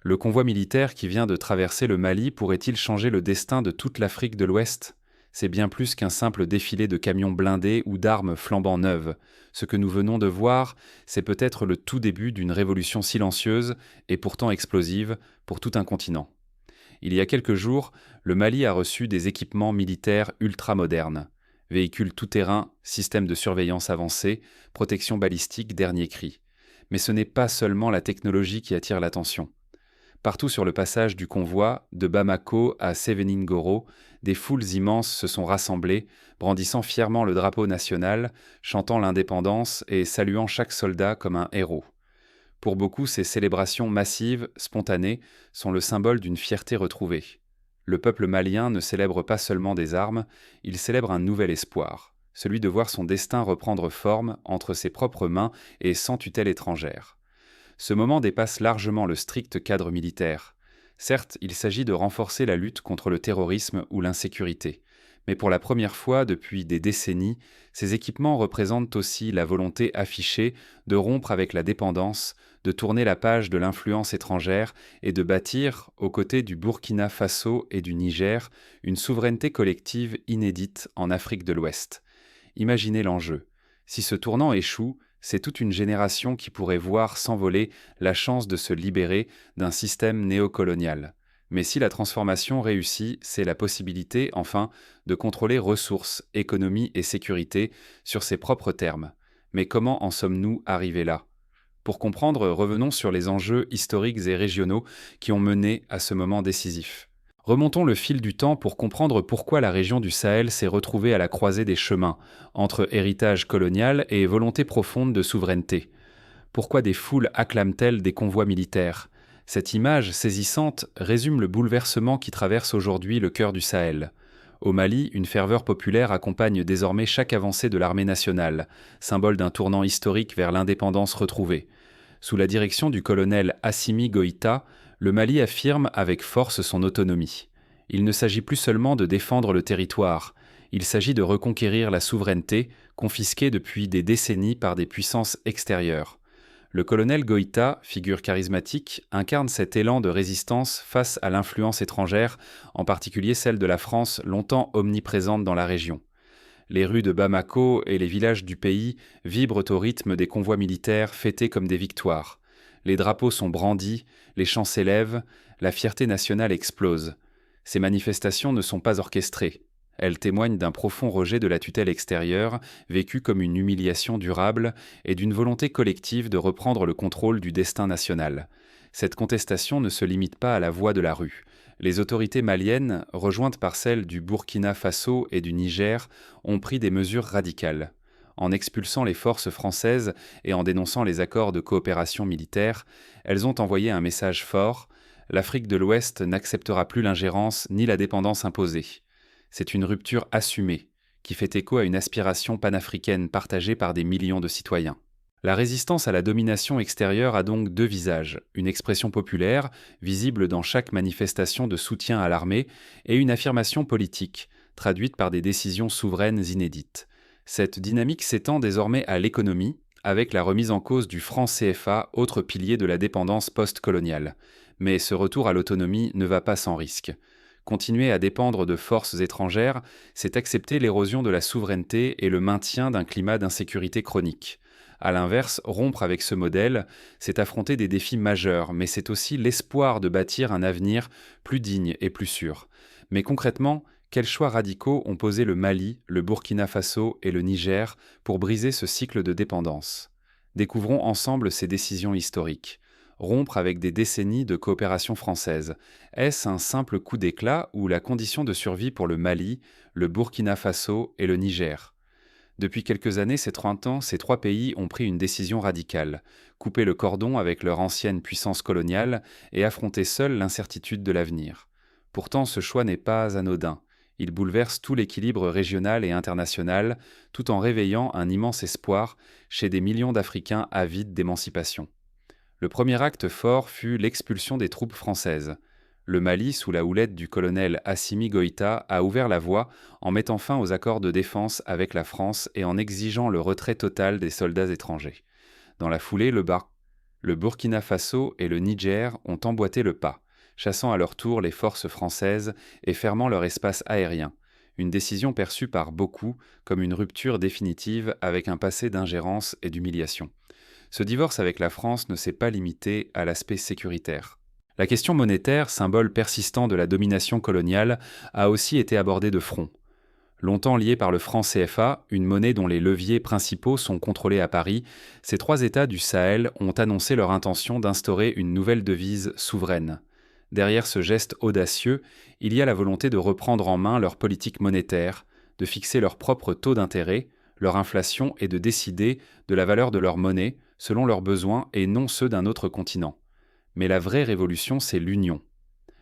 Le convoi militaire qui vient de traverser le Mali pourrait-il changer le destin de toute l'Afrique de l'Ouest? C'est bien plus qu'un simple défilé de camions blindés ou d'armes flambant neuves. Ce que nous venons de voir, c'est peut-être le tout début d'une révolution silencieuse et pourtant explosive pour tout un continent. Il y a quelques jours, le Mali a reçu des équipements militaires ultramodernes. Véhicules tout-terrain, systèmes de surveillance avancés, protection balistique dernier cri. Mais ce n'est pas seulement la technologie qui attire l'attention. Partout sur le passage du convoi, de Bamako à Sévéningoro, des foules immenses se sont rassemblées, brandissant fièrement le drapeau national, chantant l'indépendance et saluant chaque soldat comme un héros. Pour beaucoup, ces célébrations massives, spontanées, sont le symbole d'une fierté retrouvée. Le peuple malien ne célèbre pas seulement des armes, il célèbre un nouvel espoir, celui de voir son destin reprendre forme entre ses propres mains et sans tutelle étrangère. Ce moment dépasse largement le strict cadre militaire. Certes, il s'agit de renforcer la lutte contre le terrorisme ou l'insécurité. Mais pour la première fois depuis des décennies, ces équipements représentent aussi la volonté affichée de rompre avec la dépendance, de tourner la page de l'influence étrangère et de bâtir, aux côtés du Burkina Faso et du Niger, une souveraineté collective inédite en Afrique de l'Ouest. Imaginez l'enjeu. Si ce tournant échoue, c'est toute une génération qui pourrait voir s'envoler la chance de se libérer d'un système néocolonial. Mais si la transformation réussit, c'est la possibilité, enfin, de contrôler ressources, économie et sécurité sur ses propres termes. Mais comment en sommes-nous arrivés là? Pour comprendre, revenons sur les enjeux historiques et régionaux qui ont mené à ce moment décisif. Remontons le fil du temps pour comprendre pourquoi la région du Sahel s'est retrouvée à la croisée des chemins, entre héritage colonial et volonté profonde de souveraineté. Pourquoi des foules acclament-elles des convois militaires? Cette image saisissante résume le bouleversement qui traverse aujourd'hui le cœur du Sahel. Au Mali, une ferveur populaire accompagne désormais chaque avancée de l'armée nationale, symbole d'un tournant historique vers l'indépendance retrouvée. Sous la direction du colonel Assimi Goïta, le Mali affirme avec force son autonomie. Il ne s'agit plus seulement de défendre le territoire, il s'agit de reconquérir la souveraineté, confisquée depuis des décennies par des puissances extérieures. Le colonel Goïta, figure charismatique, incarne cet élan de résistance face à l'influence étrangère, en particulier celle de la France longtemps omniprésente dans la région. Les rues de Bamako et les villages du pays vibrent au rythme des convois militaires fêtés comme des victoires. Les drapeaux sont brandis, les chants s'élèvent, la fierté nationale explose. Ces manifestations ne sont pas orchestrées. Elles témoignent d'un profond rejet de la tutelle extérieure, vécu comme une humiliation durable, et d'une volonté collective de reprendre le contrôle du destin national. Cette contestation ne se limite pas à la voix de la rue. Les autorités maliennes, rejointes par celles du Burkina Faso et du Niger, ont pris des mesures radicales. En expulsant les forces françaises et en dénonçant les accords de coopération militaire, elles ont envoyé un message fort: l'Afrique de l'Ouest n'acceptera plus l'ingérence ni la dépendance imposée. C'est une rupture assumée, qui fait écho à une aspiration panafricaine partagée par des millions de citoyens. La résistance à la domination extérieure a donc deux visages, une expression populaire, visible dans chaque manifestation de soutien à l'armée, et une affirmation politique, traduite par des décisions souveraines inédites. Cette dynamique s'étend désormais à l'économie, avec la remise en cause du franc CFA, autre pilier de la dépendance post-coloniale. Mais ce retour à l'autonomie ne va pas sans risque. Continuer à dépendre de forces étrangères, c'est accepter l'érosion de la souveraineté et le maintien d'un climat d'insécurité chronique. À l'inverse, rompre avec ce modèle, c'est affronter des défis majeurs, mais c'est aussi l'espoir de bâtir un avenir plus digne et plus sûr. Mais concrètement, quels choix radicaux ont posé le Mali, le Burkina Faso et le Niger pour briser ce cycle de dépendance? Découvrons ensemble ces décisions historiques. Rompre avec des décennies de coopération française. Est-ce un simple coup d'éclat ou la condition de survie pour le Mali, le Burkina Faso et le Niger? Depuis quelques années, ces 30 ans, ces trois pays ont pris une décision radicale: couper le cordon avec leur ancienne puissance coloniale et affronter seuls l'incertitude de l'avenir. Pourtant, ce choix n'est pas anodin. Il bouleverse tout l'équilibre régional et international, tout en réveillant un immense espoir chez des millions d'Africains avides d'émancipation. Le premier acte fort fut l'expulsion des troupes françaises. Le Mali, sous la houlette du colonel Assimi Goïta, a ouvert la voie en mettant fin aux accords de défense avec la France et en exigeant le retrait total des soldats étrangers. Dans la foulée, Le Burkina Faso et le Niger ont emboîté le pas, chassant à leur tour les forces françaises et fermant leur espace aérien, une décision perçue par beaucoup comme une rupture définitive avec un passé d'ingérence et d'humiliation. Ce divorce avec la France ne s'est pas limité à l'aspect sécuritaire. La question monétaire, symbole persistant de la domination coloniale, a aussi été abordée de front. Longtemps liés par le franc CFA, une monnaie dont les leviers principaux sont contrôlés à Paris, ces trois États du Sahel ont annoncé leur intention d'instaurer une nouvelle devise souveraine. Derrière ce geste audacieux, il y a la volonté de reprendre en main leur politique monétaire, de fixer leur propre taux d'intérêt, leur inflation et de décider de la valeur de leur monnaie selon leurs besoins et non ceux d'un autre continent. Mais la vraie révolution, c'est l'union.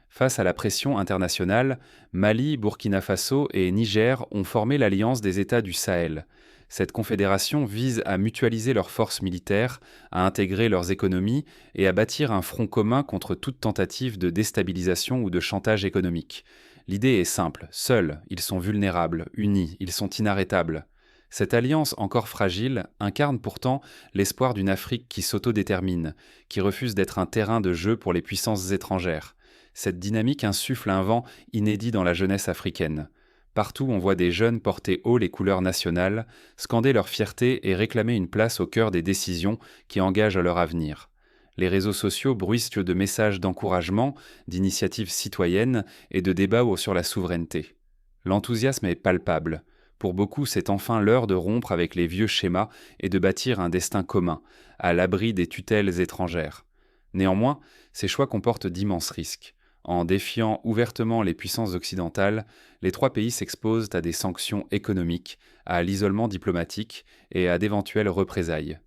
Face à la pression internationale, Mali, Burkina Faso et Niger ont formé l'Alliance des États du Sahel. Cette confédération vise à mutualiser leurs forces militaires, à intégrer leurs économies et à bâtir un front commun contre toute tentative de déstabilisation ou de chantage économique. L'idée est simple, seuls, ils sont vulnérables, unis, ils sont inarrêtables. Cette alliance encore fragile incarne pourtant l'espoir d'une Afrique qui s'autodétermine, qui refuse d'être un terrain de jeu pour les puissances étrangères. Cette dynamique insuffle un vent inédit dans la jeunesse africaine. Partout, on voit des jeunes porter haut les couleurs nationales, scander leur fierté et réclamer une place au cœur des décisions qui engagent leur avenir. Les réseaux sociaux bruissent de messages d'encouragement, d'initiatives citoyennes et de débats sur la souveraineté. L'enthousiasme est palpable. Pour beaucoup, c'est enfin l'heure de rompre avec les vieux schémas et de bâtir un destin commun, à l'abri des tutelles étrangères. Néanmoins, ces choix comportent d'immenses risques. En défiant ouvertement les puissances occidentales, les trois pays s'exposent à des sanctions économiques, à l'isolement diplomatique et à d'éventuelles représailles.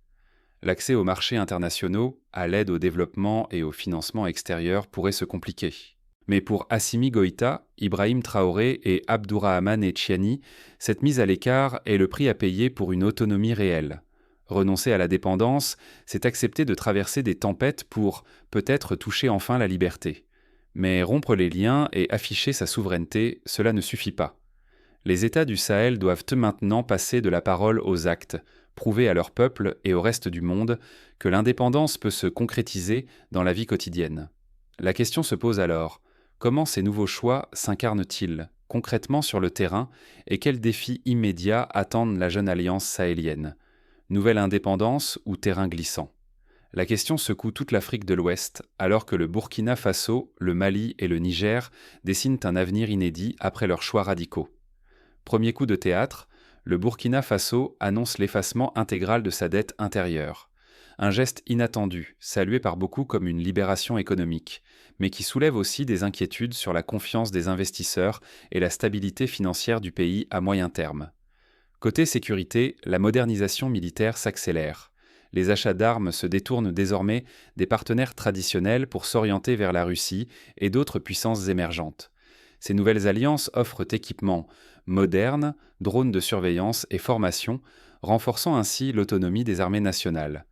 L'accès aux marchés internationaux, à l'aide au développement et au financement extérieur pourrait se compliquer. Mais pour Assimi Goïta, Ibrahim Traoré et Abdourahmane Etchiani, cette mise à l'écart est le prix à payer pour une autonomie réelle. Renoncer à la dépendance, c'est accepter de traverser des tempêtes pour, peut-être, toucher enfin la liberté. Mais rompre les liens et afficher sa souveraineté, cela ne suffit pas. Les États du Sahel doivent maintenant passer de la parole aux actes, prouver à leur peuple et au reste du monde que l'indépendance peut se concrétiser dans la vie quotidienne. La question se pose alors, comment ces nouveaux choix s'incarnent-ils concrètement sur le terrain et quels défis immédiats attendent la jeune alliance sahélienne ? Nouvelle indépendance ou terrain glissant ? La question secoue toute l'Afrique de l'Ouest, alors que le Burkina Faso, le Mali et le Niger dessinent un avenir inédit après leurs choix radicaux. Premier coup de théâtre, le Burkina Faso annonce l'effacement intégral de sa dette intérieure. Un geste inattendu, salué par beaucoup comme une libération économique, mais qui soulève aussi des inquiétudes sur la confiance des investisseurs et la stabilité financière du pays à moyen terme. Côté sécurité, la modernisation militaire s'accélère. Les achats d'armes se détournent désormais des partenaires traditionnels pour s'orienter vers la Russie et d'autres puissances émergentes. Ces nouvelles alliances offrent équipements modernes, drones de surveillance et formation, renforçant ainsi l'autonomie des armées nationales.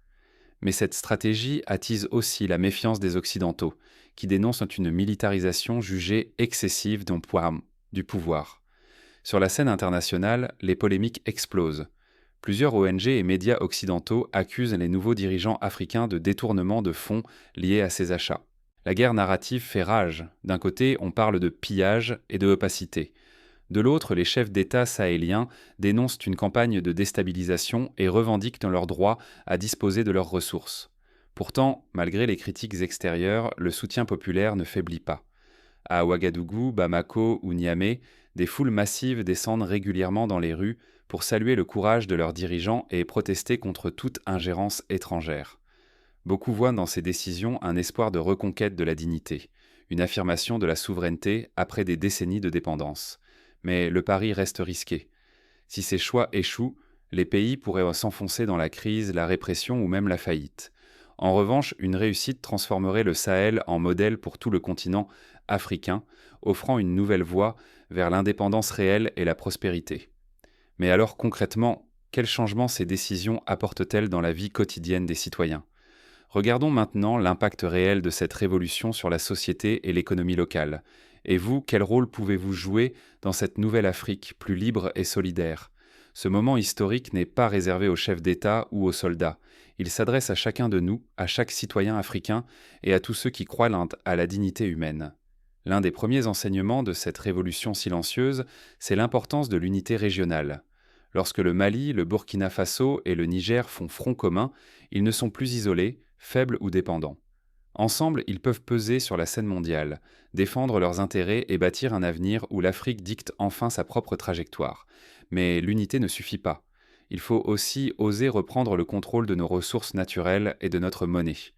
Mais cette stratégie attise aussi la méfiance des Occidentaux, qui dénoncent une militarisation jugée excessive du pouvoir. Sur la scène internationale, les polémiques explosent. Plusieurs ONG et médias occidentaux accusent les nouveaux dirigeants africains de détournement de fonds liés à ces achats. La guerre narrative fait rage. D'un côté, on parle de pillage et de opacité. De l'autre, les chefs d'État sahéliens dénoncent une campagne de déstabilisation et revendiquent leur droit à disposer de leurs ressources. Pourtant, malgré les critiques extérieures, le soutien populaire ne faiblit pas. À Ouagadougou, Bamako ou Niamey, des foules massives descendent régulièrement dans les rues pour saluer le courage de leurs dirigeants et protester contre toute ingérence étrangère. Beaucoup voient dans ces décisions un espoir de reconquête de la dignité, une affirmation de la souveraineté après des décennies de dépendance. Mais le pari reste risqué. Si ces choix échouent, les pays pourraient s'enfoncer dans la crise, la répression ou même la faillite. En revanche, une réussite transformerait le Sahel en modèle pour tout le continent africain, offrant une nouvelle voie vers l'indépendance réelle et la prospérité. Mais alors concrètement, quels changements ces décisions apportent-elles dans la vie quotidienne des citoyens ? Regardons maintenant l'impact réel de cette révolution sur la société et l'économie locale. Et vous, quel rôle pouvez-vous jouer dans cette nouvelle Afrique plus libre et solidaire ? Ce moment historique n'est pas réservé aux chefs d'État ou aux soldats. Il s'adresse à chacun de nous, à chaque citoyen africain et à tous ceux qui croient à la dignité humaine. L'un des premiers enseignements de cette révolution silencieuse, c'est l'importance de l'unité régionale. Lorsque le Mali, le Burkina Faso et le Niger font front commun, ils ne sont plus isolés, faibles ou dépendants. Ensemble, ils peuvent peser sur la scène mondiale, défendre leurs intérêts et bâtir un avenir où l'Afrique dicte enfin sa propre trajectoire. Mais l'unité ne suffit pas. Il faut aussi oser reprendre le contrôle de nos ressources naturelles et de notre monnaie.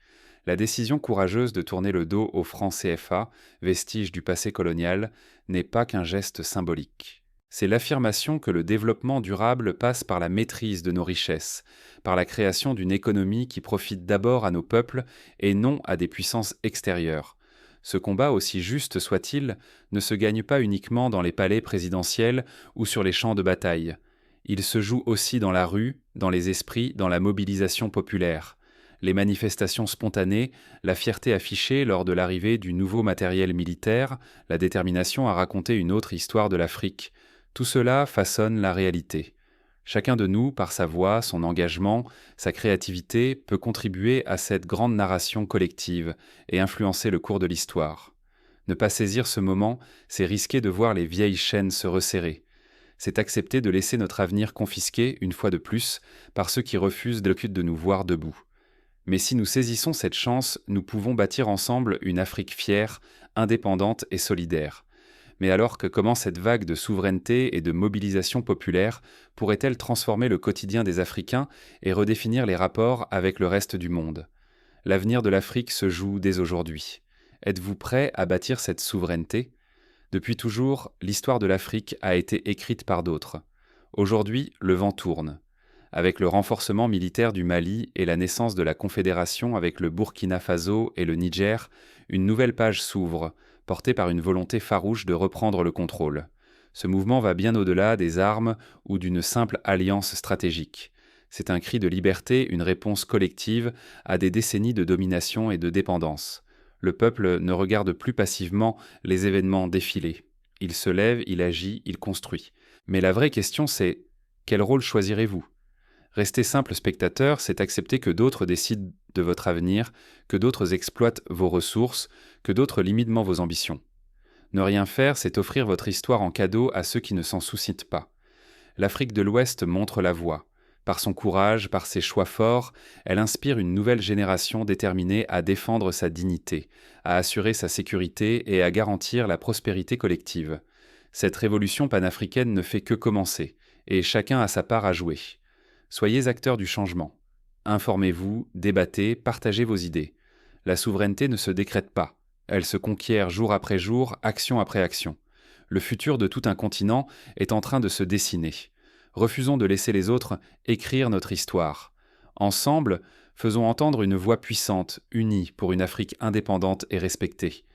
La décision courageuse de tourner le dos au franc CFA, vestige du passé colonial, n'est pas qu'un geste symbolique. C'est l'affirmation que le développement durable passe par la maîtrise de nos richesses, par la création d'une économie qui profite d'abord à nos peuples et non à des puissances extérieures. Ce combat, aussi juste soit-il, ne se gagne pas uniquement dans les palais présidentiels ou sur les champs de bataille. Il se joue aussi dans la rue, dans les esprits, dans la mobilisation populaire. Les manifestations spontanées, la fierté affichée lors de l'arrivée du nouveau matériel militaire, la détermination à raconter une autre histoire de l'Afrique, tout cela façonne la réalité. Chacun de nous, par sa voix, son engagement, sa créativité, peut contribuer à cette grande narration collective et influencer le cours de l'histoire. Ne pas saisir ce moment, c'est risquer de voir les vieilles chaînes se resserrer. C'est accepter de laisser notre avenir confisqué, une fois de plus, par ceux qui refusent de nous voir debout. Mais si nous saisissons cette chance, nous pouvons bâtir ensemble une Afrique fière, indépendante et solidaire. Mais alors comment cette vague de souveraineté et de mobilisation populaire pourrait-elle transformer le quotidien des Africains et redéfinir les rapports avec le reste du monde? L'avenir de l'Afrique se joue dès aujourd'hui. Êtes-vous prêt à bâtir cette souveraineté? Depuis toujours, l'histoire de l'Afrique a été écrite par d'autres. Aujourd'hui, le vent tourne. Avec le renforcement militaire du Mali et la naissance de la Confédération avec le Burkina Faso et le Niger, une nouvelle page s'ouvre, portée par une volonté farouche de reprendre le contrôle. Ce mouvement va bien au-delà des armes ou d'une simple alliance stratégique. C'est un cri de liberté, une réponse collective à des décennies de domination et de dépendance. Le peuple ne regarde plus passivement les événements défiler. Il se lève, il agit, il construit. Mais la vraie question c'est, quel rôle choisirez-vous ? Rester simple spectateur, c'est accepter que d'autres décident de votre avenir, que d'autres exploitent vos ressources, que d'autres limitent vos ambitions. Ne rien faire, c'est offrir votre histoire en cadeau à ceux qui ne s'en soucient pas. L'Afrique de l'Ouest montre la voie. Par son courage, par ses choix forts, elle inspire une nouvelle génération déterminée à défendre sa dignité, à assurer sa sécurité et à garantir la prospérité collective. Cette révolution panafricaine ne fait que commencer, et chacun a sa part à jouer. Soyez acteurs du changement. Informez-vous, débattez, partagez vos idées. La souveraineté ne se décrète pas. Elle se conquiert jour après jour, action après action. Le futur de tout un continent est en train de se dessiner. Refusons de laisser les autres écrire notre histoire. Ensemble, faisons entendre une voix puissante, unie pour une Afrique indépendante et respectée.